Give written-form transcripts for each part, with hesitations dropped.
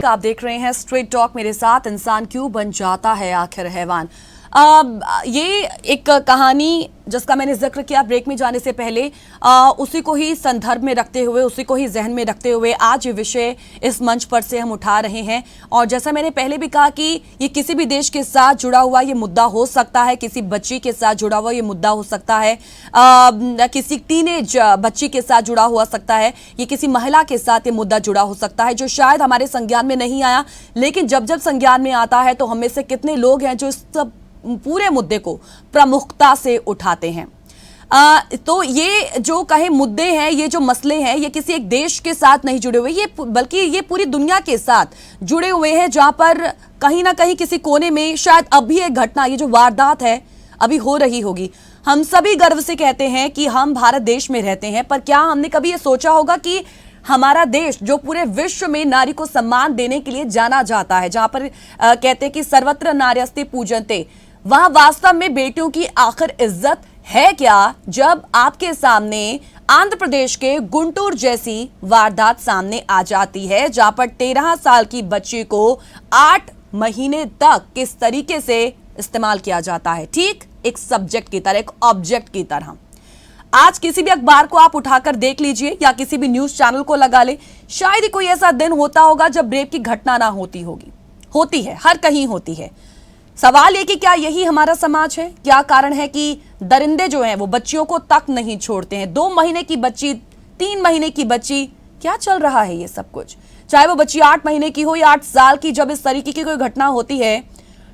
आप देख रहे हैं स्ट्रेट टॉक मेरे साथ। इंसान क्यों बन जाता है आखिर हैवान। ये एक कहानी जिसका मैंने जिक्र किया ब्रेक में जाने से पहले, उसी को ही संदर्भ में रखते हुए, उसी को ही जहन में रखते हुए आज ये विषय इस मंच पर से हम उठा रहे हैं। और जैसा मैंने पहले भी कहा कि ये किसी भी देश के साथ जुड़ा हुआ ये मुद्दा हो सकता है, किसी बच्ची के साथ जुड़ा हुआ ये मुद्दा हो सकता है, किसी टीनेज बच्ची के साथ जुड़ा हुआ सकता है, ये किसी महिला के साथ ये मुद्दा जुड़ा हो सकता है, जो शायद हमारे संज्ञान में नहीं आया, लेकिन जब जब संज्ञान में आता है तो हम में से कितने लोग हैं जो इस पूरे मुद्दे को प्रमुखता से उठाते हैं। तो ये जो कहे मुद्दे हैं, ये जो मसले हैं, ये किसी एक देश के साथ नहीं जुड़े हुए, ये बल्कि ये पूरी दुनिया के साथ जुड़े हुए हैं, जहां पर कहीं ना कहीं किसी कोने में शायद अभी एक घटना, ये जो वारदात है अभी हो रही होगी। हम सभी गर्व से कहते हैं कि हम भारत देश में रहते हैं, पर क्या हमने कभी ये सोचा होगा कि हमारा देश जो पूरे विश्व में नारी को सम्मान देने के लिए जाना जाता है, जहां पर कहते हैं कि सर्वत्र नार्यस्ते पूजन्ते, वहां वास्तव में बेटियों की आखिर इज्जत है क्या, जब आपके सामने आंध्र प्रदेश के गुंटूर जैसी वारदात सामने आ जाती है, जहां पर 13 साल की बच्ची को 8 महीने तक किस तरीके से इस्तेमाल किया जाता है, ठीक एक सब्जेक्ट की तरह, एक ऑब्जेक्ट की तरह। आज किसी भी अखबार को आप उठाकर देख लीजिए या किसी भी न्यूज चैनल को लगा ले, शायद ही कोई ऐसा दिन होता होगा जब रेप की घटना ना होती होगी। होती है, हर कहीं होती है। सवाल ये कि क्या यही हमारा समाज है? क्या कारण है कि दरिंदे जो हैं वो बच्चियों को तक नहीं छोड़ते हैं? 2 महीने की बच्ची, 3 महीने की बच्ची, क्या चल रहा है ये सब कुछ? चाहे वो बच्ची 8 महीने की हो या 8 साल की, जब इस तरीके की कोई घटना होती है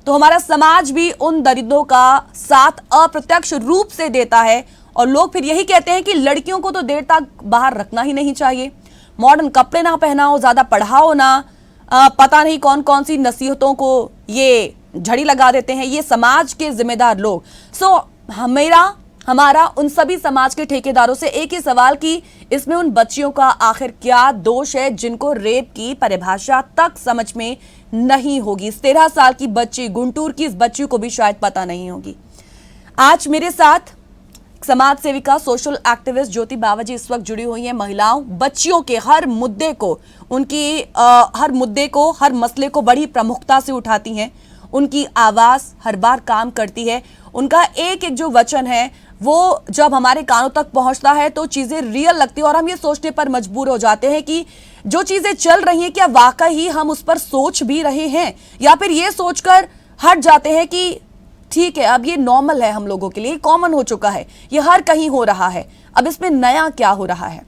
तो हमारा समाज भी उन दरिंदों का साथ अप्रत्यक्ष रूप से देता है। और लोग फिर यही कहते हैं कि लड़कियों को तो देर तक बाहर रखना ही नहीं चाहिए, मॉडर्न कपड़े ना पहनाओ, ज्यादा पढ़ाओ ना, पता नहीं कौन कौन सी नसीहतों को ये झड़ी लगा देते हैं ये समाज के जिम्मेदार लोग। हमारा उन सभी समाज के ठेकेदारों से एक ही सवाल कि इसमें उन बच्चियों का आखिर क्या दोष है जिनको रेप की परिभाषा तक समझ में नहीं होगी। 13 साल की बच्ची, गुंटूर की इस बच्ची को भी शायद पता नहीं होगी। आज मेरे साथ समाज सेविका, सोशल एक्टिविस्ट ज्योति बावाजी इस वक्त जुड़ी हुई हैं। महिलाओं, बच्चियों के हर मुद्दे को, उनकी हर मसले को बड़ी प्रमुखता से उठाती हैं। उनकी आवाज हर बार काम करती है। उनका एक एक जो वचन है वो जब हमारे कानों तक पहुंचता है तो चीजें रियल लगती है और हम ये सोचने पर मजबूर हो जाते हैं कि जो चीजें चल रही हैं क्या वाकई ही हम उस पर सोच भी रहे हैं, या फिर ये सोचकर हट जाते हैं कि ठीक है अब ये नॉर्मल है, हम लोगों के लिए कॉमन हो चुका है, ये हर कहीं हो रहा है, अब इसमें नया क्या हो रहा है।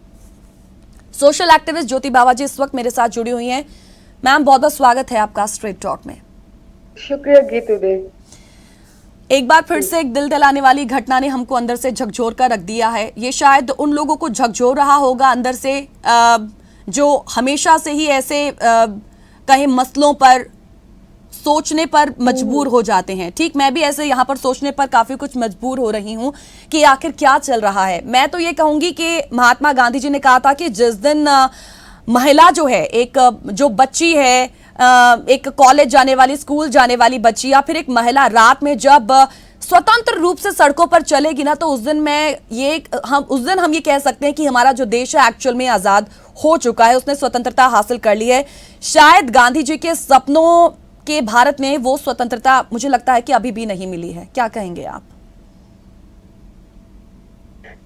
सोशल एक्टिविस्ट ज्योति बावाजी इस वक्त मेरे साथ जुड़ी हुई हैं। मैम, बहुत बहुत स्वागत है आपका स्ट्रेट टॉक में। शुक्रिया गीतू दे। एक बार फिर से एक दिल दहलाने वाली घटना ने हमको अंदर से झकझोर कर रख दिया है। ये शायद उन लोगों को झकझोर रहा होगा अंदर से जो हमेशा से ही ऐसे कहीं मसलों पर सोचने पर मजबूर हो जाते हैं। ठीक, मैं भी ऐसे यहाँ पर सोचने पर काफी कुछ मजबूर हो रही हूँ कि आखिर क्या चल रहा है। मैं तो ये कहूंगी कि महात्मा गांधी जी ने कहा था कि जिस दिन महिला जो है, एक जो बच्ची है, एक कॉलेज जाने वाली, स्कूल जाने वाली बच्ची, या फिर एक महिला रात में जब स्वतंत्र रूप से सड़कों पर चलेगी ना, तो उस दिन हम ये कह सकते हैं कि हमारा जो देश है एक्चुअल में आजाद हो चुका है, उसने स्वतंत्रता हासिल कर ली है। शायद गांधी जी के सपनों के भारत में वो स्वतंत्रता मुझे लगता है कि अभी भी नहीं मिली है। क्या कहेंगे आप?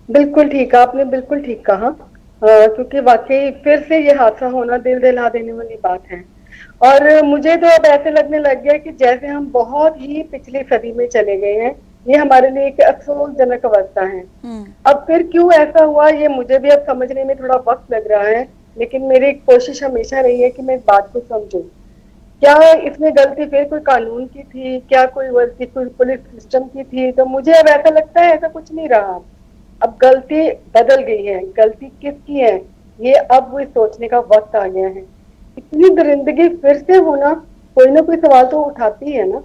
बिल्कुल ठीक, आपने बिल्कुल ठीक कहा, क्योंकि वाकई फिर से ये हादसा होना दिल दहला देने वाली बात है। और मुझे तो अब ऐसे लगने लग गया कि जैसे हम बहुत ही पिछली सदी में चले गए हैं। ये हमारे लिए एक अफसोसजनक अवस्था है। अब फिर क्यों ऐसा हुआ ये मुझे भी अब समझने में थोड़ा वक्त लग रहा है, लेकिन मेरी कोशिश हमेशा रही है कि मैं इस बात को समझूं। क्या इसमें गलती फिर कोई कानून की थी, क्या कोई गलती कोई पुलिस सिस्टम की थी? तो मुझे अब ऐसा लगता है ऐसा कुछ नहीं रहा। अब गलती बदल गई है। गलती किसकी है ये अब वो सोचने का वक्त आ गया है। इतनी दरिंदगी फिर से होना, कोई ना कोई सवाल तो उठाती है ना।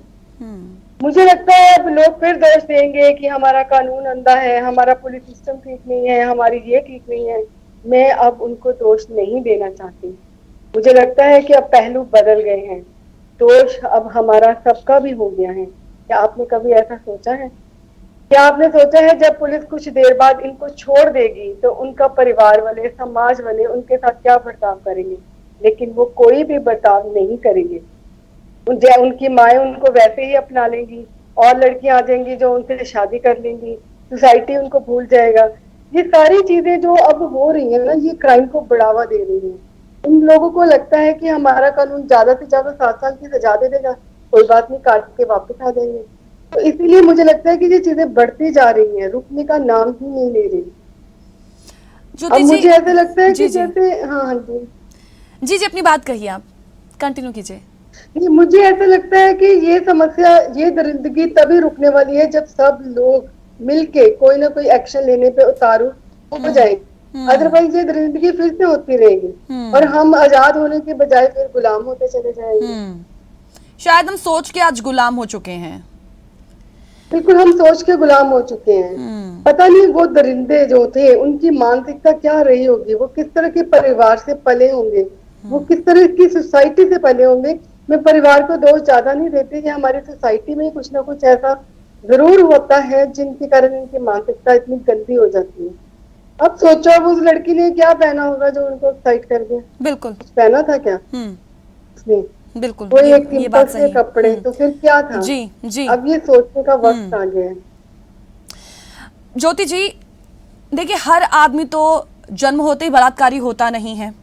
मुझे लगता है अब लोग फिर दोष देंगे कि हमारा कानून अंधा है, हमारा पुलिस सिस्टम ठीक नहीं है, हमारी ये ठीक नहीं है। मैं अब उनको दोष नहीं देना चाहती। मुझे लगता है कि अब पहलू बदल गए हैं, दोष अब हमारा सबका भी हो गया है। क्या आपने कभी ऐसा सोचा है? क्या आपने सोचा है जब पुलिस कुछ देर बाद इनको छोड़ देगी तो उनका परिवार वाले, समाज वाले उनके साथ क्या बर्ताव करेंगे? लेकिन वो कोई भी बर्ताव नहीं करेंगे। उनकी माएँ उनको वैसे ही अपना लेंगी, और लड़कियां आ जाएंगी जो उनसे शादी कर लेंगी, सोसाइटी उनको भूल जाएगा। ये सारी चीजें जो अब हो रही है ना, ये क्राइम को बढ़ावा दे रही है। इन लोगों को लगता है कि हमारा कानून ज्यादा से ज्यादा 7 साल की सजा दे देगा, कोई बात नहीं, काट के वापस आ जाएंगे। तो इसीलिए मुझे लगता है कि ये चीजें बढ़ती जा रही हैं, रुकने का नाम ही नहीं ले रही। अब ज्योति जी। मुझे ऐसा लगता है कि जी जी जैसे, हाँ हाँ जी, जी जी, अपनी बात कहिए, आप कंटिन्यू कीजिए। नहीं, मुझे ऐसा लगता है कि ये समस्या, ये दरिंदगी तभी रुकने वाली है जब सब लोग मिलके कोई ना कोई एक्शन लेने पे उतारू हो जाएंगे। हम्म अदरवाइज ये दरिंदगी फिर से होती रहेगी, और हम्म हम आजाद होने के बजाय फिर गुलाम होते चले जाएंगे। हम्म शायद हम सोच के आज गुलाम हो चुके हैं। बिल्कुल, हम सोच के गुलाम हो चुके हैं। हम्म पता नहीं वो दरिंदे जो थे उनकी मानसिकता क्या रही होगी, वो किस तरह के परिवार से पले होंगे, वो किस तरह की सोसाइटी से पले होंगे। मैं परिवार को दोष ज्यादा नहीं देती कि हमारी सोसाइटी में कुछ ना कुछ ऐसा जरूर होता है जिनके कारण इनकी मानसिकता इतनी गंदी हो जाती है। अब सोचो, अब उस लड़की ने क्या पहना होगा जो उनको एक्साइट कर दिया? बिल्कुल। कुछ पहना था क्या हम्म उसने? बिल्कुल, कोई एक ये सिंपल बात से सही। कपड़े, तो फिर क्या था? जी जी। अब ये सोचने का वक्त हम्म आ गया है। ज्योति जी, देखिए हर आदमी तो जन्म होते ही बलात्कारी होता नहीं है।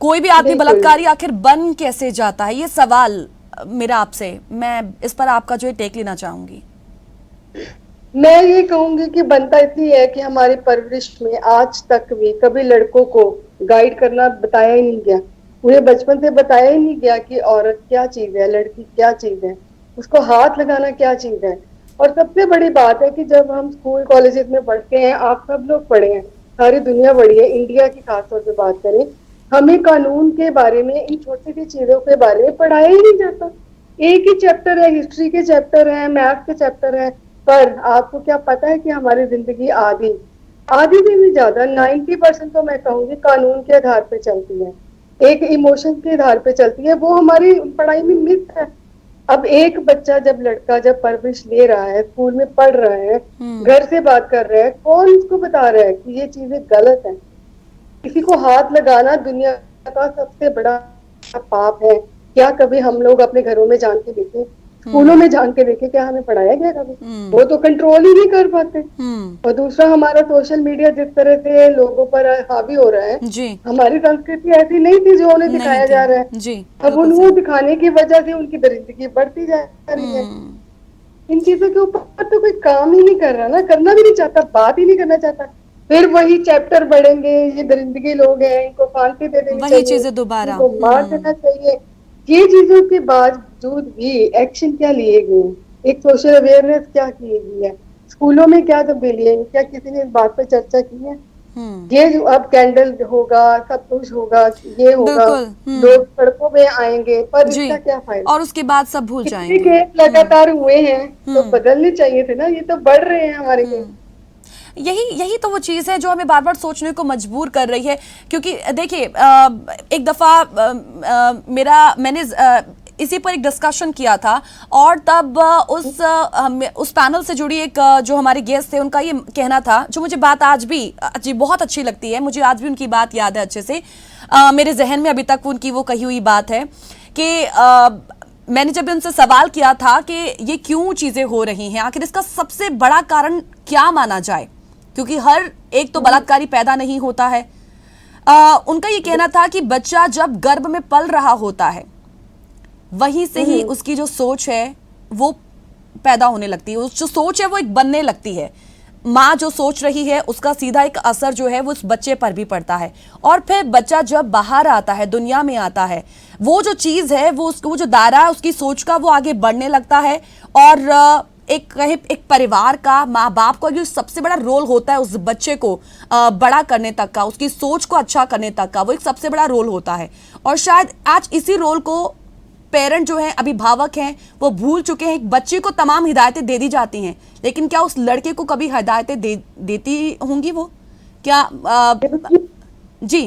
कोई भी आदमी बिल्कुल, बलात्कारी आखिर बन कैसे जाता है, ये सवाल मेरा आपसे, मैं इस पर आपका जो है टेक लेना चाहूंगी। मैं ये कहूंगी कि बनता इसलिए है कि हमारी परवरिश में आज तक भी कभी लड़कों को गाइड करना बताया ही नहीं गया। उन्हें बचपन से बताया ही नहीं गया कि औरत क्या चीज है, लड़की क्या चीज है, उसको हाथ लगाना क्या चीज है। और सबसे बड़ी बात है कि जब हम स्कूल कॉलेजेस में पढ़ते हैं, आप सब लोग पढ़े हैं, सारी दुनिया पढ़ी है, इंडिया की खासतौर पे बात करें, हमें कानून के बारे में, इन छोटी सी चीजों के बारे में पढ़ाया ही नहीं जाता। एक ही चैप्टर है, हिस्ट्री के चैप्टर है, मैथ के चैप्टर है, पर आपको क्या पता है कि हमारी जिंदगी आधी आधी से भी ज्यादा 90% तो मैं कहूंगी कानून के आधार पे चलती है, एक इमोशन के आधार पे चलती है, वो हमारी पढ़ाई में मिस है। अब एक बच्चा, जब लड़का जब परवरिश ले रहा है, स्कूल में पढ़ रहा है, घर से बात कर रहा है, कौन उसको बता रहा है कि ये चीजें गलत है? किसी को हाथ लगाना दुनिया का सबसे बड़ा पाप है। क्या कभी हम लोग अपने घरों में जान के देखें, स्कूलों में जान के देखें, क्या हमें पढ़ाया गया कभी? वो तो कंट्रोल ही नहीं कर पाते। और दूसरा, हमारा सोशल मीडिया जिस तरह से लोगों पर हावी हो रहा है, जी। हमारी संस्कृति ऐसी नहीं थी जो उन्हें नहीं दिखाया थी। जा रहा है। जी, अब बिल्कुल उनको सही। दिखाने की वजह से उनकी दरिद्रता बढ़ती जा रही है। इन चीजों के ऊपर तो कोई काम ही नहीं कर रहा ना, करना भी नहीं चाहता, बात ही नहीं करना चाहता। फिर वही चैप्टर बढ़ेंगे, ये दरिंदगी लोग हैं, इनको फांसी दे देनी वही चाहिए, चीजें दोबारा। इनको मार देना चाहिए। ये चीजों के बावजूद भी एक्शन क्या लिए गए, एक सोशल अवेयरनेस क्या की गई है, स्कूलों में क्या तब्दीली है, क्या किसी ने इस बात पर चर्चा की है? ये जो अब कैंडल होगा, सब कुछ होगा, ये होगा, बिल्कुल। लोग सड़कों में आएंगे, पर जी। इसका क्या फायदा? और उसके बाद सब भूल कितने जाएंगे। केस लगातार हुए हैं, तो बदलने चाहिए थे ना, ये तो बढ़ रहे हैं हमारे केस। यही यही तो वो चीज़ है जो हमें बार बार सोचने को मजबूर कर रही है। क्योंकि देखिए, एक दफ़ा मैंने इसी पर एक डिस्कशन किया था, और तब उस पैनल से जुड़ी एक जो हमारे गेस्ट थे, उनका ये कहना था, जो मुझे बात आज भी जी बहुत अच्छी लगती है, मुझे आज भी उनकी बात याद है अच्छे से। मेरे जहन में अभी तक उनकी वो कही हुई बात है कि मैंने जब उनसे सवाल किया था कि ये क्यों चीज़ें हो रही हैं, आखिर इसका सबसे बड़ा कारण क्या माना जाए, क्योंकि हर एक तो बलात्कारी पैदा नहीं होता है। उनका ये कहना था कि बच्चा जब गर्भ में पल रहा होता है, वहीं से ही उसकी जो सोच है वो पैदा होने लगती है, जो सोच है वो एक बनने लगती है। माँ जो सोच रही है उसका सीधा एक असर जो है वो उस बच्चे पर भी पड़ता है, और फिर बच्चा जब बाहर आता है, दुनिया में आता है, वो जो चीज़ है वो उसको, जो दायरा है उसकी सोच का, वो आगे बढ़ने लगता है। और एक परिवार का, माँ बाप का जो सबसे बड़ा रोल होता है उस बच्चे को बड़ा करने तक का, उसकी सोच को अच्छा करने तक का, वो एक सबसे बड़ा रोल होता है। और शायद आज इसी रोल को पेरेंट जो हैं, अभिभावक हैं, वो भूल चुके हैं। एक बच्चे को तमाम हिदायतें दे दी जाती हैं, लेकिन क्या उस लड़के को कभी हिदायतें देती होंगी वो? क्या जी।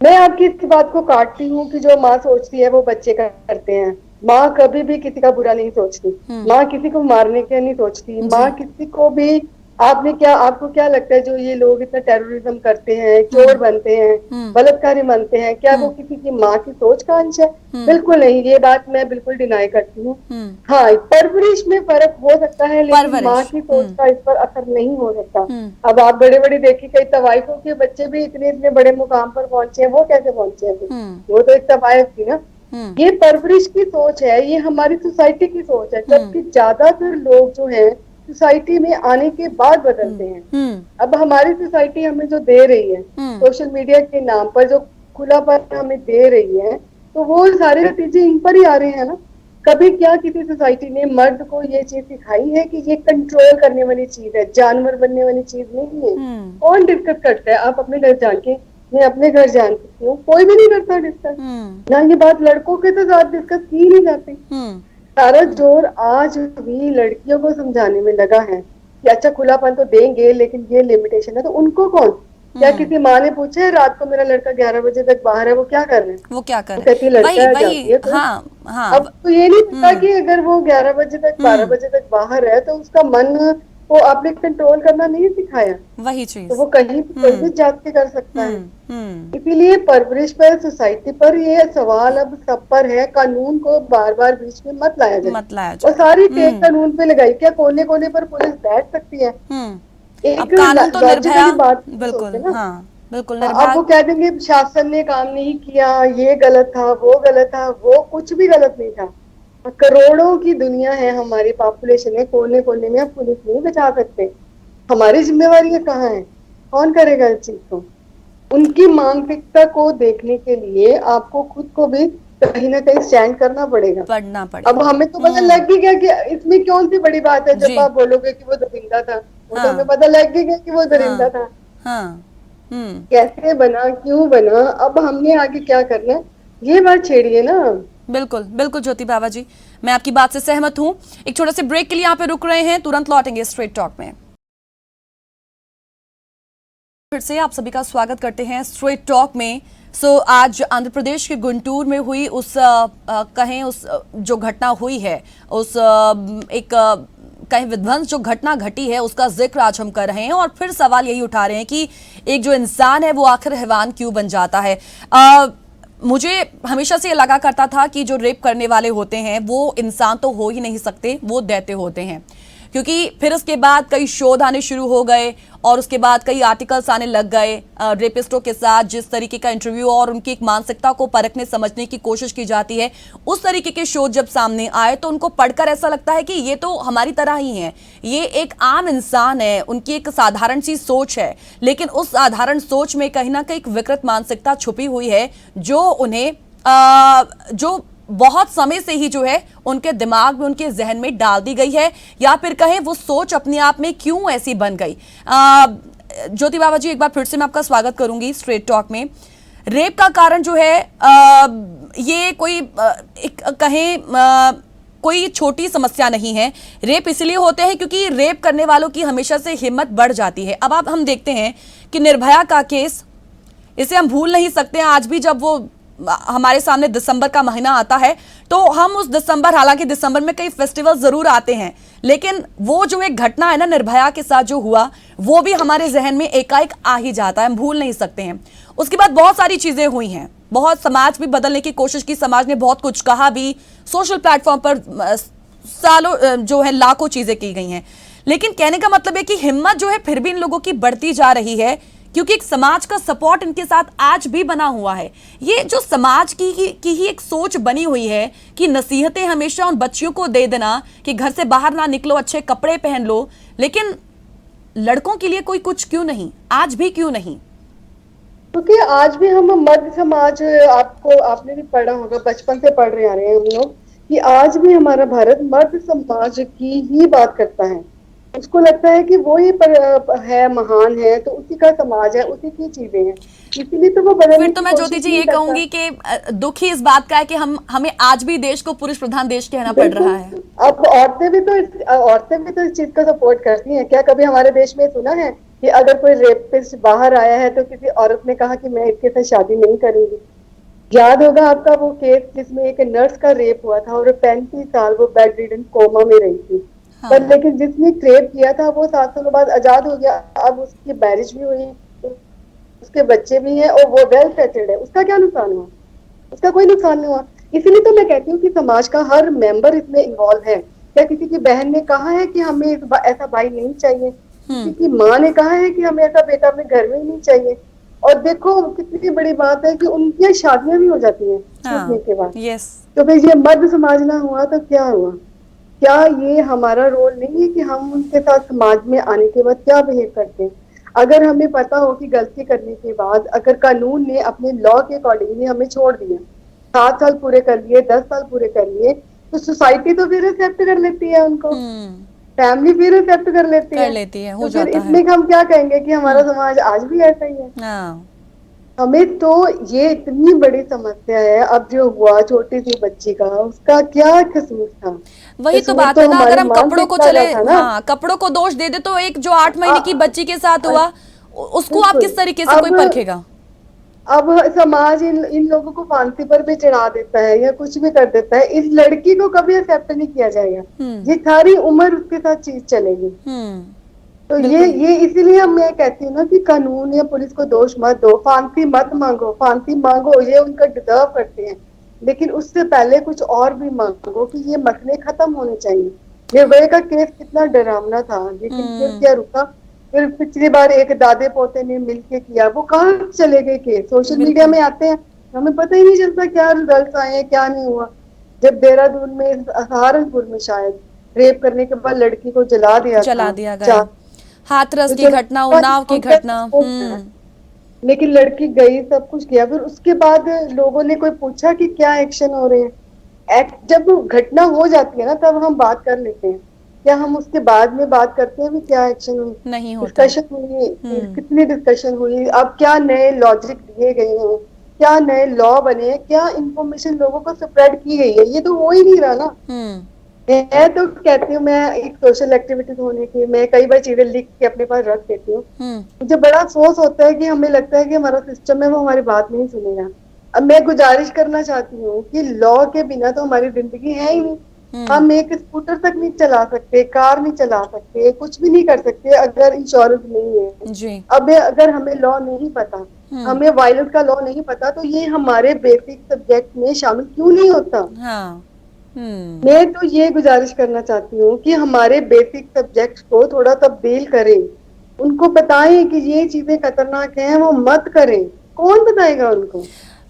मैं आपकी इस बात को काटती हूँ कि जो माँ सोचती है वो बच्चे का करते हैं। माँ कभी भी किसी का बुरा नहीं सोचती, माँ किसी को मारने के नहीं सोचती, माँ किसी को भी आपको क्या लगता है जो ये लोग इतना टेररिज्म करते हैं, चोर बनते हैं, हम्म बलात्कारी बनते हैं, क्या वो हम्म किसी की माँ की सोच का अंश है? हम्म बिल्कुल नहीं, ये बात मैं बिल्कुल डिनाई करती हूँ। हम्म हाँ, परवरिश में फर्क हो सकता है, लेकिन माँ परवरिश। की सोच का इस पर असर नहीं हो सकता। हम्म अब आप बड़े बड़े देखिए, कई तवाइफों के बच्चे भी इतने इतने बड़े मुकाम पर पहुंचे हैं, वो कैसे पहुंचे हैं? हम्म वो तो एक तवाइफ थी ना। हम्म ये परवरिश की सोच है, ये हमारी सोसाइटी की सोच है, हम्म जबकि ज्यादातर लोग जो है सोसाइटी में आने के बाद हम्म बदलते हैं। हम्म अब हमारी सोसाइटी हमें जो दे रही है, हम्म सोशल मीडिया के नाम पर जो खुलापन हमें दे रही है, तो वो सारे नतीजे इन पर ही आ रहे हैं ना। कभी क्या किसी सोसाइटी ने मर्द को ये चीज सिखाई है कि ये कंट्रोल करने वाली चीज है, जानवर बनने वाली चीज नहीं है? हम्म कौन डिस्कस करता है? आप अपने घर जान के, मैं अपने घर जान सकती हूँ, कोई भी नहीं करता डिस्कस। हम्म ना ये बात लड़कों के तो साथ डिस्कस की नहीं जाती। हम्म सारा जोर आज भी लड़कियों को समझाने में लगा है कि अच्छा खुलापन तो देंगे, लेकिन ये लिमिटेशन है। तो उनको कौन, क्या हम्म किसी माँ ने पूछा है रात को मेरा लड़का 11 बजे तक बाहर है, वो क्या कर रहे हैं? वो क्या वो करे? कहती है वही लड़का है, वही जाती है तो। हाँ हाँ अब तो ये नहीं पता हम्म कि अगर वो 11 बजे तक, बारह हम्म बजे तक बाहर है, तो उसका मन को आपने कंट्रोल करना नहीं सिखाया, वही तो चीज। वो कहीं कोई भी जाग के कर सकता है। हम्म इसीलिए परवरिश पर, सोसाइटी पर ये सवाल अब सब पर है। कानून को बार बार बीच में मत लाया जाए। मत लाया और जाए। सारी टेक कानून पे लगाई, क्या कोने कोने पर पुलिस बैठ सकती है? हम्म अब एक कानून तो निर्भया। लॉजिकली बात सोचते बिल्कुल ना। हाँ बिल्कुल अब निर्भया। वो कह देंगे शासन ने काम नहीं किया, ये गलत था, वो गलत था। वो कुछ भी गलत नहीं था। करोड़ों की दुनिया है, हमारी पॉपुलेशन है, कोने कोने में। अब पुलिस नहीं बचा सकते। हमारी जिम्मेवारी कहाँ है? कौन करेगा इस चीज को? उनकी मानसिकता को देखने के लिए आपको खुद को भी कहीं ना कहीं स्टैंड करना पड़ेगा। पढ़ना अब पड़ेगा। हमें तो पता लग ही गया कि इसमें कौन सी बड़ी बात है, जब जी। आप बोलोगे कि वो दरिंदा था। वो तो हमें हाँ पता लग ही गया कि वो दरिंदा हाँ था। हाँ हम्म कैसे बना, क्यों बना, अब हमने आगे क्या करना है, ये बात छेड़िए ना। बिल्कुल बिल्कुल ज्योति बाबा जी, मैं आपकी बात से सहमत हूँ। एक छोटे से ब्रेक के लिए यहाँ पे रुक रहे हैं, तुरंत लौटेंगे स्ट्रेट टॉक में। फिर से आप सभी का स्वागत करते हैं स्ट्रेट टॉक में। आज आंध्र प्रदेश के गुंटूर में हुई उस कहें उस जो घटना हुई है, उस एक कहीं विध्वंस जो घटना घटी है, उसका जिक्र आज हम कर रहे हैं और फिर सवाल यही उठा रहे हैं कि एक जो इंसान है वो आखिर हैवान क्यों बन जाता है। मुझे हमेशा से ये लगा करता था कि जो रेप करने वाले होते हैं वो इंसान तो हो ही नहीं सकते, वो दैत्य होते हैं। क्योंकि फिर उसके बाद कई शोध आने शुरू हो गए और उसके बाद कई आर्टिकल्स आने लग गए रेपिस्टों के साथ, जिस तरीके का इंटरव्यू और उनकी एक मानसिकता को परखने समझने की कोशिश की जाती है, उस तरीके के शोध जब सामने आए तो उनको पढ़कर ऐसा लगता है कि ये तो हमारी तरह ही है, ये एक आम इंसान है, उनकी एक साधारण सी सोच है, लेकिन उस साधारण सोच में कहीं ना कहीं एक विकृत मानसिकता छुपी हुई है जो उन्हें जो बहुत समय से ही जो है उनके दिमाग में, उनके जहन में डाल दी गई है, या फिर कहें वो सोच अपने आप में क्यों ऐसी बन गई। ज्योति बाबा जी, एक बार फिर से मैं आपका स्वागत करूंगी स्ट्रेट टॉक में। रेप का कारण जो है ये कोई एक कहें कोई छोटी समस्या नहीं है। रेप इसलिए होते हैं क्योंकि रेप करने वालों की हमेशा से हिम्मत बढ़ जाती है। अब हम देखते हैं कि निर्भया का केस, इसे हम भूल नहीं सकते हैं आज भी। जब वो हमारे सामने दिसंबर का महीना आता है तो हम उस दिसंबर, हालांकि दिसंबर में कई फेस्टिवल जरूर आते हैं, लेकिन वो जो एक घटना है ना निर्भया के साथ जो हुआ, वो भी हमारे जहन में एकाएक आ ही जाता है, हम भूल नहीं सकते हैं। उसके बाद बहुत सारी चीजें हुई हैं, बहुत समाज भी बदलने की कोशिश की, समाज ने बहुत कुछ कहा भी, सोशल प्लेटफॉर्म पर सालों जो है लाखों चीजें की गई हैं, लेकिन कहने का मतलब है कि हिम्मत जो है फिर भी इन लोगों की बढ़ती जा रही है, क्योंकि एक समाज का सपोर्ट इनके साथ आज भी बना हुआ है। ये जो समाज की ही एक सोच बनी हुई है कि नसीहतें हमेशा उन बच्चियों को दे देना कि घर से बाहर ना निकलो, अच्छे कपड़े पहन लो, लेकिन लड़कों के लिए कोई कुछ क्यों नहीं, आज भी क्यों नहीं? क्योंकि आज भी हम मर्द समाज, आपने भी पढ़ा होगा, बचपन से पढ़ रहे आ रहे हैं हम लोग, कि आज भी हमारा भारत मर्द समाज की ही बात करता है। उसको लगता है कि वो ही है, महान है, तो उसी का समाज है, उसी की चीजें हैं, इसीलिए तो वो फिर बदलने तो की मैं ज्योति कोशिश जी नहीं ये करता। कहूंगी कि दुख ही इस बात का है कि हमें आज भी देश को पुरुष प्रधान देश कहना पड़ बिल्कुल। रहा है। अब औरतें भी तो इस चीज को सपोर्ट करती हैं। क्या कभी हमारे देश में सुना है कि अगर कोई रेपिस्ट बाहर आया है तो किसी औरत ने कहा कि मैं इसके साथ शादी नहीं करूंगी? याद होगा आपका वो केस जिसमें एक नर्स का रेप हुआ था और 35 साल वो बेड रिडन कोमा में रही थी। हाँ। पर लेकिन जिसने क्रेप किया था वो 7 सालों बाद आजाद हो गया, अब उसकी मैरिज भी हुई, उसके बच्चे भी हैं और वो वेल सेटल्ड है, उसका क्या नुकसान हुआ? उसका कोई नुकसान नहीं हुआ। इसीलिए तो मैं कहती हूँ कि समाज का हर मेंबर इसमें इन्वॉल्व है। क्या किसी की बहन ने कहा है कि हमें ऐसा भाई नहीं चाहिए? किसी की माँ ने कहा है कि हमें ऐसा बेटा अपने घर में ही नहीं चाहिए? और देखो कितनी बड़ी बात है कि उनकी शादियां भी हो जाती हैं छूटने हाँ। के बाद। यस। तो फिर ये मर्द समाज ना हुआ तो क्या हुआ? क्या ये हमारा रोल नहीं है कि हम उनके साथ समाज में आने के बाद क्या बिहेव करते हैं? अगर हमें पता हो कि गलती करने के बाद अगर कानून ने अपने लॉ के अकॉर्डिंगली हमें छोड़ दिया, 7 साल पूरे कर लिए, 10 साल पूरे कर लिए, तो सोसाइटी तो फिर एक्सेप्ट कर लेती है उनको, हम्म। फैमिली फिर एक्सेप्ट कर लेती कर है। लेती है, हो तो फिर जाता है। इसमें हम क्या कहेंगे कि हमारा समाज आज भी ऐसा ही है? हाँ, हमें तो ये इतनी बड़ी समस्या है। अब जो हुआ छोटी सी बच्ची का, उसका क्या कसूर था? वही तो कसूर बात है तो ना। अगर हमारी हम कपड़ों को मानसिकता चले, का था ना। हाँ, कपड़ों को दोष दे दे तो एक जो 8 महीने की आ, बच्ची के साथ आ, हुआ, उसको आप बिल्कुल। किस तरीके से कोई अब परखेगा? अब समाज इन लोगों को फांसी पर भी चढ़ा देता है या कुछ भी कर देता है, इस लड़की को कभी एक्सेप्ट नहीं किया जाएगा। हम्म। ये सारी उम्र उसके साथ चीज चलेगी। तो बिल्कुल। ये इसीलिए मैं कहती हूँ ना कि कानून या पुलिस को दोष मत दो, फांसी मत मांगो, फांसी मांगो ये उनका डिजर्व करते हैं, लेकिन उससे पहले कुछ और भी मांगो कि ये मसले खत्म होने चाहिए। निर्भया का केस कितना डरावना था, लेकिन फिर हम्म। क्या रुका? फिर पिछली बार एक दादे पोते ने मिलके किया, वो कहाँ चले गए केस? सोशल मीडिया बिल्कुल। में आते हैं, हमें पता ही नहीं चलता क्या रिजल्ट आए हैं क्या नहीं हुआ। जब देहरादून में, सहारनपुर में शायद, रेप करने के बाद लड़की को जला दिया जला था, दिया गया। चार, हाथरस तो की चलो घटना, उन्नाव की घटना। हम्म। लेकिन लड़की गई, सब कुछ किया, फिर उसके बाद लोगों ने कोई पूछा कि क्या एक्शन हो रहे हैं? जब वो घटना हो जाती है ना तब हम बात कर लेते हैं, क्या हम उसके बाद में बात करते हैं भी क्या एक्शन हुई, नहीं होता। डिस्कशन हुई, हम्म। कितनी डिस्कशन हुई, अब क्या नए लॉजिक दिए गए हैं, क्या नए लॉ बने हैं, क्या इंफॉर्मेशन लोगों को स्प्रेड की गई है? ये तो हो ही नहीं रहा ना। हम्म। मैं तो कहती हूँ, मैं एक सोशल एक्टिविटीज होने की, मैं कई बार चीजें लिख के अपने पास रख देती हूँ। हम्म। मुझे बड़ा अफसोस होता है कि हमें लगता है कि हमारा सिस्टम है वो हमारी बात नहीं सुनेगा। अब मैं गुजारिश करना चाहती हूँ कि लॉ के बिना तो हमारी जिंदगी है ही नहीं। हम्म। हम एक स्कूटर तक नहीं चला सकते, कार नहीं चला सकते, कुछ भी नहीं कर सकते अगर इंश्योरेंस नहीं है। जी। अब अगर हमें लॉ नहीं पता, हम्म। हमें वायलेंस का लॉ नहीं पता, तो ये हमारे बेसिक सब्जेक्ट में शामिल क्यों नहीं होता? हाँ। हम्म। मैं तो ये गुजारिश करना चाहती हूँ कि हमारे बेसिक सब्जेक्ट्स को थोड़ा तब्दील करें, उनको बताएं कि ये चीजें खतरनाक हैं, वो मत करें। कौन बताएगा उनको?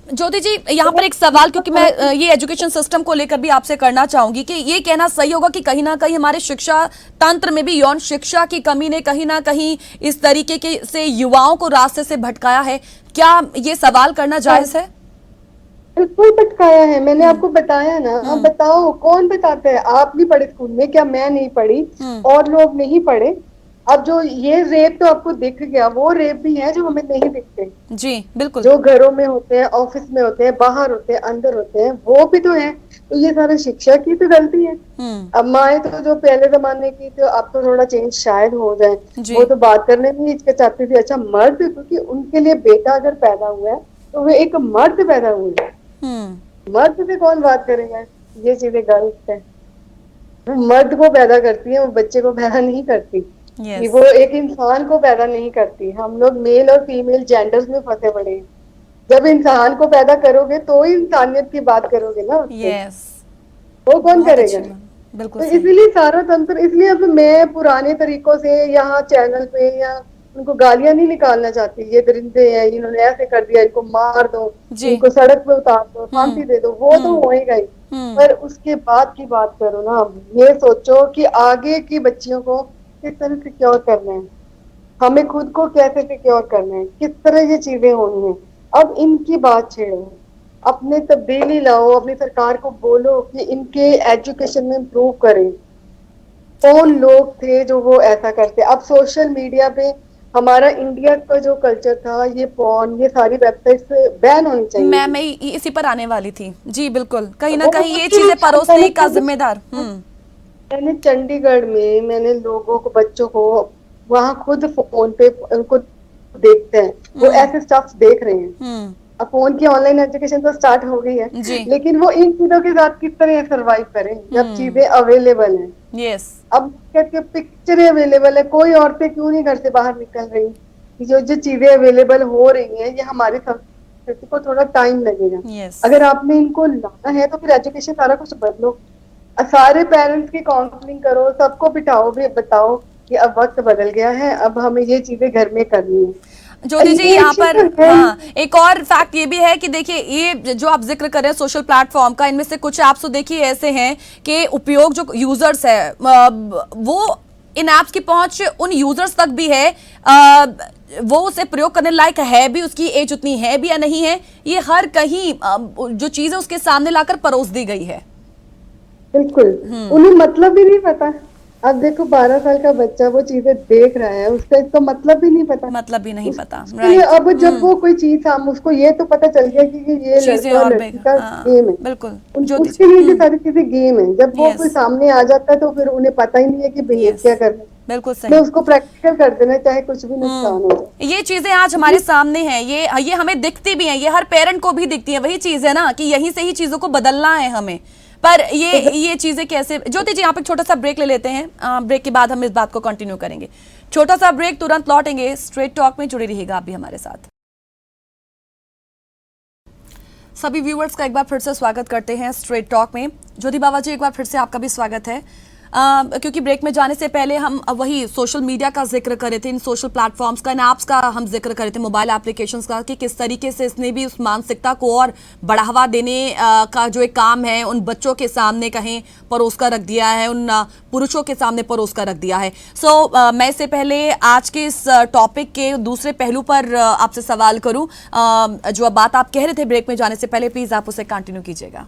ज्योति जी, यहाँ पर एक सवाल, क्योंकि मैं ये एजुकेशन सिस्टम को लेकर भी आपसे करना चाहूंगी कि ये कहना सही होगा कि कहीं ना कहीं हमारे शिक्षा तंत्र में भी यौन शिक्षा की कमी ने कहीं ना कहीं इस तरीके के से युवाओं को रास्ते से भटकाया है? क्या ये सवाल करना जायज है? बिल्कुल भटकाया है, मैंने हम्म। आपको बताया ना। अब हम्म। बताओ कौन बताता है? आप नहीं पढ़े स्कूल में क्या? मैं नहीं पढ़ी हम्म। और लोग नहीं पढ़े? अब जो ये रेप तो आपको दिख गया, वो रेप भी है जो हमें नहीं दिखते, जी बिल्कुल। जो घरों में होते हैं, ऑफिस में होते हैं, बाहर होते हैं, अंदर होते हैं, वो भी तो है। तो ये सारे शिक्षा की तो गलती है। हम्म। अब माए तो जो पहले जमाने की, तो अब तो थोड़ा चेंज शायद हो जाए, जी। वो तो बात करने में हिचकिचाती थी। अच्छा मर्द, क्योंकि उनके लिए बेटा अगर पैदा हुआ है तो वे एक मर्द पैदा हुए, हम्म। मर्द से कौन बात करेगा? ये चीजें गलत है। वो मर्द को पैदा करती है, वो बच्चे को पैदा नहीं करती, कि यस। वो एक इंसान को पैदा नहीं करती। हम लोग मेल और फीमेल जेंडर्स में फंसे पड़े हैं। जब इंसान को पैदा करोगे तो ही इंसानियत की बात करोगे ना उससे, यस। वो कौन बहुत करेगा? अच्छी बात। बिल्कुल तो सही। इसलिए सारा तंत्र, इसलिए अब मैं पुराने तरीकों से यहाँ चैनल पे या उनको गालियां नहीं निकालना चाहती, ये दरिंदे हैं, इन्होंने ऐसे कर दिया, इनको मार दो, जी। इनको सड़क पे उतार दो, हम्म। फांसी दे दो, वो तो हम्म। होएगा ही। हम्म। पर उसके बाद की बात करो ना। ये सोचो कि आगे की बच्चियों को किस तरह सिक्योर करना है, हमें खुद को कैसे सिक्योर करना है, किस तरह ये चीजें होनी है। अब इनकी बात छेड़ो, अपने तब्दीली लाओ, अपनी सरकार को बोलो कि इनके एजुकेशन में इम्प्रूव करें। कौन लोग थे जो वो ऐसा करते? अब सोशल मीडिया पे हमारा इंडिया का जो कल्चर था, ये पॉर्न, ये सारी वेबसाइट्स बैन होनी चाहिए मैं थी। मैं इसी पर आने वाली थी जी। बिल्कुल, कहीं ना वो कहीं ये उसके लिए चीजें परोसने का मैंने जिम्मेदार। हम्म। मैंने चंडीगढ़ में, मैंने लोगों को, बच्चों को वहां खुद फोन पे उनको देखते हैं, वो हम्म। ऐसे स्टफ देख रहे हैं। हम्म। अब फोन की ऑनलाइन एजुकेशन तो स्टार्ट हो गई है, जी। लेकिन वो इन चीजों के साथ किस तरह सरवाइव करें जब हम्म। चीजें अवेलेबल हैं। यस। अब कहते पिक्चरें अवेलेबल है, कोई औरतें क्यों नहीं घर से बाहर निकल रही? जो जो चीजें अवेलेबल हो रही हैं, ये हमारी संस्कृति को थोड़ा टाइम लगेगा। यस। अगर आपने इनको लाना है तो फिर एजुकेशन सारा कुछ बदलो, सारे पेरेंट्स की काउंसलिंग करो, सबको बिठाओ, भी बताओ कि अब वक्त बदल गया है, अब हमें ये चीजें घर में करनी है। ज्योति जी, ये एक यहाँ चीज पर तो है ही। हाँ एक और फैक्ट ये भी है कि देखिए, ये जो आप जिक्र कर रहे हैं सोशल प्लेटफॉर्म का, इनमें से कुछ ऐप्स तो देखिए ऐसे हैं कि उपयोग जो यूजर्स है वो इन ऐप्स की पहुंच उन यूजर्स तक भी है, वो उसे प्रयोग करने लायक है भी, उसकी एज उतनी है भी या नहीं है, ये हर कहीं जो चीज है उसके सामने लाकर परोस दी गई है। बिल्कुल, उन्हें मतलब भी नहीं पता। अब देखो 12 साल का बच्चा वो चीजें देख रहा है, उसका इसका मतलब भी नहीं पता। मतलब भी नहीं पता, उसके लिए राइट। अब जब वो कोई चीज हम उसको ये तो पता चल गया कि ये चीजें लड़का और और लड़की का हाँ गेम है, बिल्कुल ज्योति जी। उसके लिए ये सारी चीजें गेम है। जब वो कोई यस। सामने आ जाता है तो फिर उन्हें पता ही नहीं है कि बिहेव यस, क्या करना है। बिल्कुल मैं सही। उसको प्रैक्टिकल कर देना, चाहे कुछ भी नुकसान हो जाए। ये चीजें आज हमारे सामने हैं, ये हमें दिखती भी हैं, ये हर पेरेंट को भी दिखती है। वही चीज है ना कि यहीं से ही चीजों को बदलना है हमें। पर ये चीजें कैसे, ज्योति जी यहाँ पे एक छोटा सा ब्रेक ले लेते हैं, ब्रेक के बाद हम इस बात को कंटिन्यू करेंगे। छोटा सा ब्रेक, तुरंत लौटेंगे। स्ट्रेट टॉक में जुड़े रहिएगा आप भी हमारे साथ। सभी व्यूअर्स का एक बार फिर से स्वागत करते हैं स्ट्रेट टॉक में। ज्योति बाबा जी, एक बार फिर से आपका भी स्वागत है। क्योंकि ब्रेक में जाने से पहले हम वही सोशल मीडिया का जिक्र कर रहे थे, इन सोशल प्लेटफॉर्म्स का, इन ऐप्स का हम जिक्र कर रहे थे, मोबाइल एप्लीकेशंस का, कि किस तरीके से इसने भी उस मानसिकता को और बढ़ावा देने का जो एक काम है उन बच्चों के सामने कहीं परोस कर रख दिया है, उन पुरुषों के सामने परोस कर रख दिया है। मैं इससे पहले आज के इस टॉपिक के दूसरे पहलू पर आपसे सवाल करूं, जो बात आप कह रहे थे ब्रेक में जाने से पहले, प्लीज आप उसे कंटिन्यू कीजिएगा।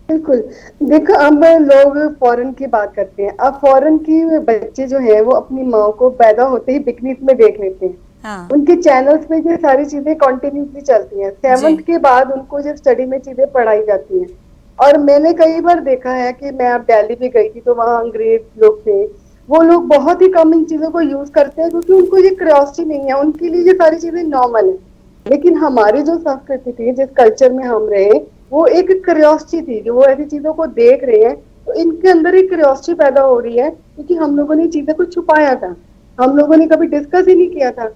बिल्कुल, देखो अब लोग फॉरेन की बात करते हैं। अब फॉरेन की बच्चे जो है वो अपनी माँ को पैदा होते ही बिकनीज में देख लेते हैं। हाँ उनके चैनल्स पे ये सारी चीजें कंटिन्यूसली चलती हैं। जी। 7th के बाद उनको जो स्टडी में चीजें पढ़ाई जाती हैं। और मैंने कई बार देखा है कि मैं अब दिल्ली भी गई थी तो वहाँ अंग्रेज लोग थे, वो लोग बहुत ही कम इन चीजों को यूज करते हैं क्योंकि उनको ये क्यूरियोसिटी नहीं है, उनके लिए ये सारी चीजें नॉर्मल है। लेकिन हमारी जो संस्कृति थी, जिस कल्चर में हम रहे, वो एक क्यूरियोसिटी थी कि वो ऐसी चीजों को देख रहे हैं तो इनके अंदर एक क्यूरियोसिटी पैदा हो रही है, क्योंकि हम लोगों ने चीजें को छुपाया था, हम लोगों ने कभी डिस्कस ही नहीं किया था।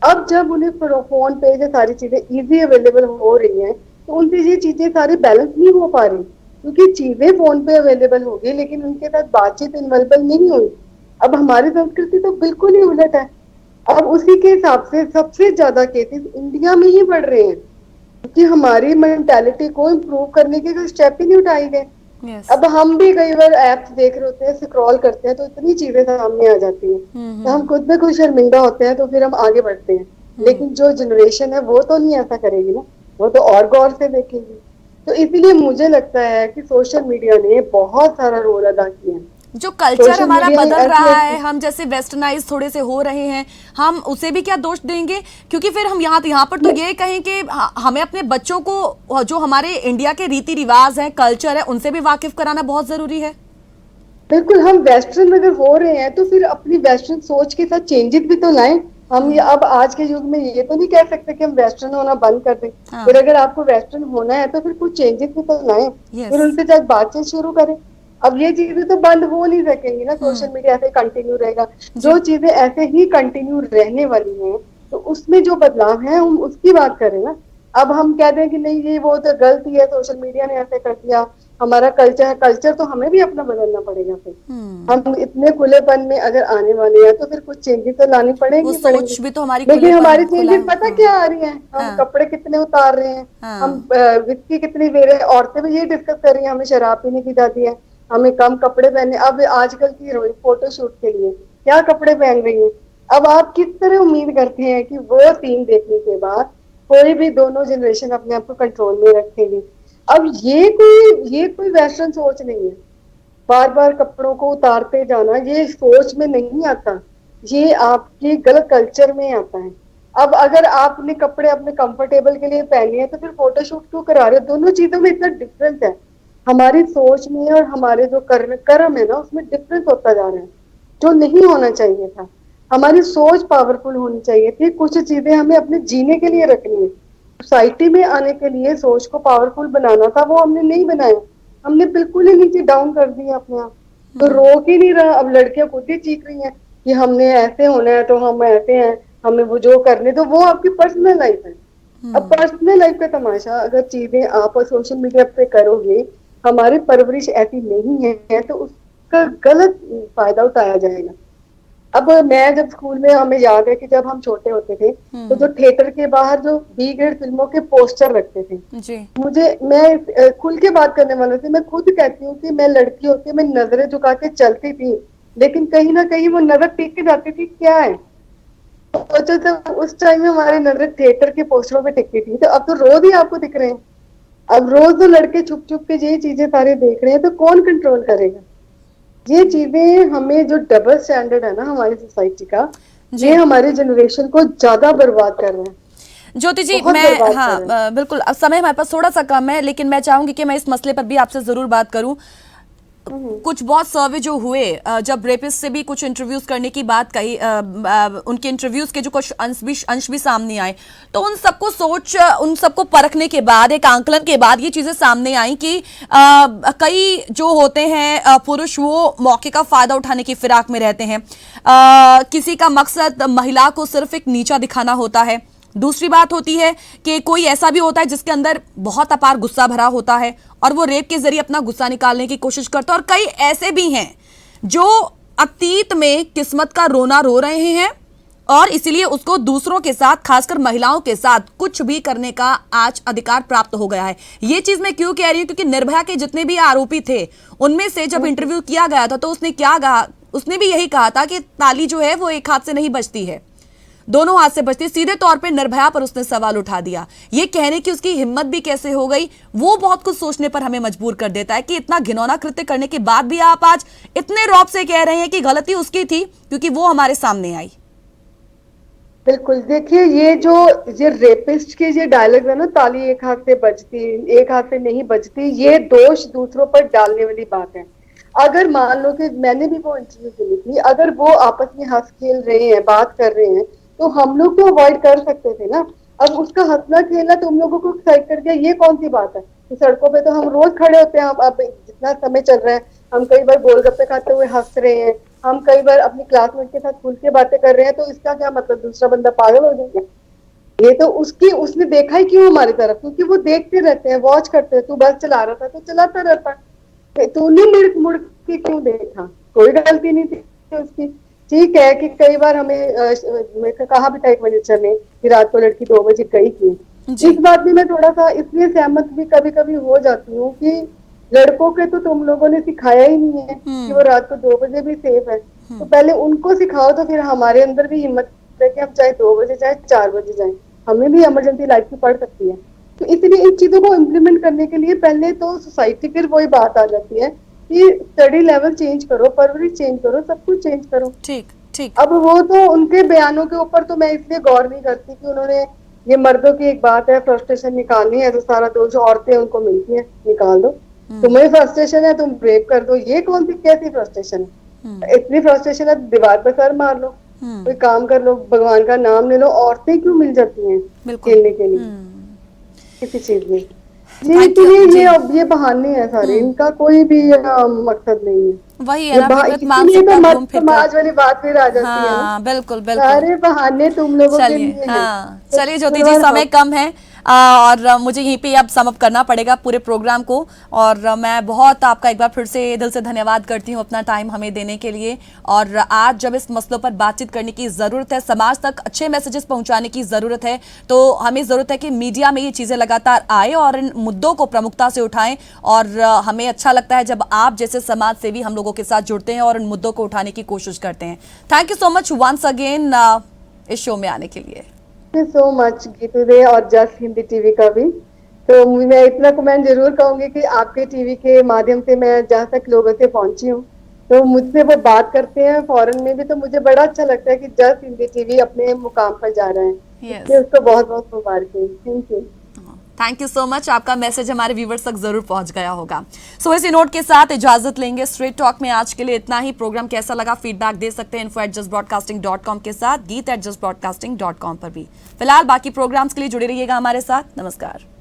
अब जब उन्हें फोन पे ये सारी चीजें इजी अवेलेबल हो रही हैं तो उनसे ये चीजें सारी बैलेंस नहीं हो पा रही, क्योंकि चीजें फोन पे अवेलेबल होगी लेकिन उनके साथ बातचीत इन्वॉल्वल नहीं हुई। अब हमारी संस्कृति तो बिल्कुल ही उलट है। अब उसी के हिसाब से सबसे ज्यादा केसेस इंडिया में ही बढ़ रहे हैं, क्योंकि हमारी मेंटालिटी को इम्प्रूव करने के कोई स्टेप ही नहीं उठाए गए। यस। अब हम भी कई बार एप्स देख रहे होते हैं, स्क्रॉल करते हैं तो इतनी चीजें सामने आ जाती हैं, तो हम खुद में कुछ शर्मिंदा होते हैं, तो फिर हम आगे बढ़ते हैं। लेकिन जो जनरेशन है वो तो नहीं ऐसा करेगी ना, वो तो और गौर से देखेगी। तो इसलिए मुझे लगता है कि सोशल मीडिया ने बहुत सारा रोल अदा किया है। जो कल्चर सोशल हमारा मीडिया बदल ऐसी रहा है, ऐसी हम जैसे वेस्टर्नाइज थोड़े से हो रहे हैं, हम उसे भी क्या दोष देंगे? क्योंकि फिर हम यहाँ पर तो ये कहें कि हमें अपने बच्चों को जो हमारे इंडिया के रीति रिवाज हैं, कल्चर है, उनसे भी वाकिफ कराना बहुत जरूरी है। बिल्कुल, हम वेस्टर्न अगर हो रहे हैं तो फिर अपनी वेस्टर्न सोच के साथ चेंजेस भी तो लाएं। हम ये अब आज के युग में ये तो नहीं कह सकते कि हम वेस्टर्न होना बंद कर दें। हाँ। फिर अगर आपको वेस्टर्न होना है तो फिर कुछ चेंजेस भी तो लाएं, यस। फिर उनसे जाकर बातचीत शुरू करें। अब ये चीजें तो बंद हो नहीं सकेंगी ना, सोशल मीडिया ऐसे कंटिन्यू रहेगा। जो चीजें ऐसे ही कंटिन्यू रहने वाली हैं तो उसमें जो बदलाव है हम उसकी बात करें ना। अब हम कह दें कि नहीं ये वो तो गलती है, सोशल मीडिया ने ऐसे कर दिया, हमारा कल्चर है, कल्चर तो हमें भी अपना बदलना पड़ेगा। फिर हम इतने खुलेपन में अगर आने वाले हैं तो फिर कुछ चेंजेस तो लानी वो पड़ेंगी सोच भी तो हमारी लेकिन हमारी खुला। चेंजेस पता क्या आ रही हैं? हम कपड़े कितने उतार रहे हैं, हम हाँ विस्की कितनी दे रहे हैं। औरतें भी ये डिस्कस कर रही हैं हमें शराब पीने की जाती है, हमें कम कपड़े पहने। अब आजकल की हीरोइन फोटो शूट के लिए क्या कपड़े पहन रही है। अब आप किस तरह उम्मीद करते हैं कि वो सीन देखने के बाद कोई भी दोनों जनरेशन अपने आप को कंट्रोल में रखेगी? अब ये कोई वेस्टर्न सोच नहीं है। बार बार कपड़ों को उतारते जाना ये सोच में नहीं आता, ये आपके गलत कल्चर में आता है। अब अगर आपने कपड़े अपने कंफर्टेबल के लिए पहने हैं तो फिर फोटोशूट क्यों करा रहे हो? दोनों चीजों में इतना डिफरेंस है, हमारी सोच में और हमारे जो कर्म है ना उसमें डिफरेंस होता जा रहा है, जो नहीं होना चाहिए था। हमारी सोच पावरफुल होनी चाहिए थी, कुछ चीजें हमें अपने जीने के लिए रखनी है, सोसाइटी में आने के लिए सोच को पावरफुल बनाना था, वो हमने नहीं बनाया। हमने बिल्कुल ही नीचे डाउन कर दिया अपने आप। तो रोक ही नहीं रहा। अब लड़कियां खुद ही चीख रही हैं कि हमने ऐसे होना है तो हम ऐसे हैं, हमें वो जो करने, तो वो आपकी पर्सनल लाइफ है। अब पर्सनल लाइफ का तमाशा अगर चीजें आप सोशल मीडिया पे करोगे, हमारी परवरिश ऐसी नहीं है तो उसका गलत फायदा उठाया जाएगा। अब मैं जब स्कूल में, हमें याद है कि जब हम छोटे होते थे तो जो थिएटर के बाहर जो बी ग्रेड फिल्मों के पोस्टर रखते थे, जी। मैं खुल के बात करने वालों से मैं खुद कहती हूँ कि मैं लड़की होती मैं नजरें झुका के चलती थी, लेकिन कहीं ना कहीं वो नजर टिक के जाती थी क्या है। सोचो जब उस टाइम में हमारी नजर थिएटर के पोस्टरों पे टिकती थी, तो अब तो रोज ही आपको दिख रहे हैं। अब रोज तो लड़के छुप छुप के ये चीजें सारे देख रहे हैं, तो कौन कंट्रोल करेगा। ये चीजें, हमें जो डबल स्टैंडर्ड है ना हमारी सोसाइटी का, ये जी हमारी जनरेशन को ज्यादा बर्बाद कर रहे हैं, ज्योति जी, बहुत मैं बर्बाद कर हाँ रहे हैं। बिल्कुल, अब समय हमारे पास थोड़ा सा कम है, लेकिन मैं चाहूंगी कि मैं इस मसले पर भी आपसे जरूर बात करूं। हम्म, कुछ बहुत सर्वे जो हुए, जब रेपिस्ट से भी कुछ इंटरव्यूज करने की बात कही, उनके इंटरव्यूज के जो कुछ अंश भी सामने आए, तो उन सबको परखने के बाद, एक आंकलन के बाद ये चीजें सामने आई कि कई जो होते हैं पुरुष, वो मौके का फायदा उठाने की फिराक में रहते हैं। किसी का मकसद महिला को सिर्फ एक नीचा दिखाना होता है। दूसरी बात होती है कि कोई ऐसा भी होता है जिसके अंदर बहुत अपार गुस्सा भरा होता है और वो रेप के जरिए अपना गुस्सा निकालने की कोशिश करता है, और कई ऐसे भी हैं जो अतीत में किस्मत का रोना रो रहे हैं और इसीलिए उसको दूसरों के साथ, खासकर महिलाओं के साथ कुछ भी करने का आज अधिकार प्राप्त हो गया है। ये चीज मैं क्यों कह रही हूं, क्योंकि निर्भया के जितने भी आरोपी थे उनमें से जब इंटरव्यू किया गया था तो उसने क्या कहा, उसने भी यही कहा था कि ताली जो है वो एक हाथ से नहीं बजती है, दोनों हाथ से बचती। सीधे तौर पे निर्भया पर उसने सवाल उठा दिया। ये कहने की उसकी हिम्मत भी कैसे हो गई, वो बहुत कुछ सोचने पर हमें मजबूर कर देता है कि इतना घिनौना कृत्य करने के बाद भी आप आज इतने रौब से कह रहे हैं कि गलती उसकी थी क्योंकि वो हमारे सामने आई। बिल्कुल। देखिए, ये रेपिस्ट के ये डायलॉग है ना, ताली एक हाथ से बजती, एक हाथ से नहीं बजती, ये दोष दूसरों पर डालने वाली बात है। अगर मान लो कि मैंने भी वो इंटरव्यू सुनी थी, अगर वो आपस में हंस खेल रहे हैं, बात कर रहे हैं, तो हम लोग तो अवॉइड कर सकते थे ना। अब उसका हंसना खेलना तुम लोगों को एक्साइट कर दिया, ये कौन सी बात है। तो सड़कों पे तो हम रोज खड़े होते हैं, अब जितना समय चल रहा है, हम कई बार गोलगप्पे खाते हुए हंस रहे हैं, हम कई बार अपनी क्लासमेट के साथ खुल के बातें कर रहे हैं, तो इसका क्या मतलब दूसरा बंदा पागल हो जाएगा। ये तो उसने देखा ही क्यों हमारी तरफ, क्योंकि वो देखते रहते हैं, वॉच करते हैं। तू बस चला रहा था तो चलाता रहता, तूने मुड़ मुड़ के क्यों देखा, कोई गलती नहीं थी उसकी। ठीक है कि कई बार कहा भी था एक मैनेजर ने कि रात को लड़की 2 बजे गई थी। जी। इस बात में मैं थोड़ा सा इसलिए सहमत भी कभी कभी हो जाती हूँ कि लड़कों के तो तुम लोगों ने सिखाया ही नहीं है कि वो रात को 2 बजे भी सेफ है। तो पहले उनको सिखाओ, तो फिर हमारे अंदर भी हिम्मत है कि हम चाहे 2 बजे चाहे 4 बजे जाए, हमें भी इमरजेंसी लाइफ की पड़ सकती है। तो इसलिए इन चीजों को इम्प्लीमेंट करने के लिए पहले तो सोसाइटी, फिर वही बात आ जाती है कि स्टडी लेवल चेंज करो, परवरिश चेंज करो, सब कुछ चेंज करो। ठीक ठीक। अब वो तो उनके बयानों के ऊपर तो मैं इसलिए गौर नहीं करती कि उन्होंने, ये मर्दों की एक बात है, फ्रस्ट्रेशन निकालनी है तो सारा दोष जो औरतें उनको मिलती है निकाल दो। तुम्हें फ्रस्ट्रेशन है, तुम ब्रेक कर दो, ये कौन सी कैसी फ्रस्ट्रेशन है। इतनी फ्रस्ट्रेशन है, दीवार पर सर मार लो, कोई काम कर लो, भगवान का नाम ले लो। औरतें क्यों मिल जाती हैं बिल्कुल। खेलने के लिए किसी चीज में। थैंक यू इसलिए जी। ये बहाने हैं सारे, इनका कोई भी मकसद नहीं है। वही है ना, विकृत इसीलिए तो मानसिकता मर्द घूम फिर कर। समाज वाली बात फिर आ जाती है ना, हाँ बिल्कुल बिल्कुल। सारे बहाने तुम लोगों के चलिए, लिए हैं। हाँ तो चलिए ज्योति जी, शुक्रवार समय हम। कम है, और मुझे यहीं पे अब सम अप करना पड़ेगा पूरे प्रोग्राम को। और मैं बहुत आपका एक बार फिर से दिल से धन्यवाद करती हूँ अपना टाइम हमें देने के लिए। और आज जब इस मसलों पर बातचीत करने की ज़रूरत है, समाज तक अच्छे मैसेजेस पहुंचाने की ज़रूरत है, तो हमें ज़रूरत है कि मीडिया में ये चीज़ें लगातार आए और इन मुद्दों को प्रमुखता से उठाएं। और हमें अच्छा लगता है जब आप जैसे समाज सेवी हम लोगों के साथ जुड़ते हैं और इन मुद्दों को उठाने की कोशिश करते हैं। Thank you so much once again इस शो में आने के लिए। Thank you so much Geetu दे, और जस्ट हिंदी टीवी का भी। तो मैं इतना कमेंट जरूर कहूंगी कि आपके टीवी के माध्यम से मैं जहाँ तक लोगों से पहुंची हूँ, तो मुझसे वो बात करते हैं फॉरेन में भी, तो मुझे बड़ा अच्छा लगता है कि जस्ट हिंदी टीवी अपने मुकाम पर जा रहा है। यस। इसलिए उसको बहुत बहुत मुबारक। Thank you. Thank you so much. आपका मैसेज हमारे व्यूवर्स तक जरूर पहुंच गया होगा। सो इसी नोट के साथ इजाजत लेंगे। स्ट्रेट टॉक में आज के लिए इतना ही। प्रोग्राम कैसा लगा फीडबैक दे सकते हैं info@justbroadcasting.com के साथ, geet@justbroadcasting.com पर भी। फिलहाल बाकी प्रोग्राम्स के लिए जुड़े रहिएगा हमारे साथ। नमस्कार।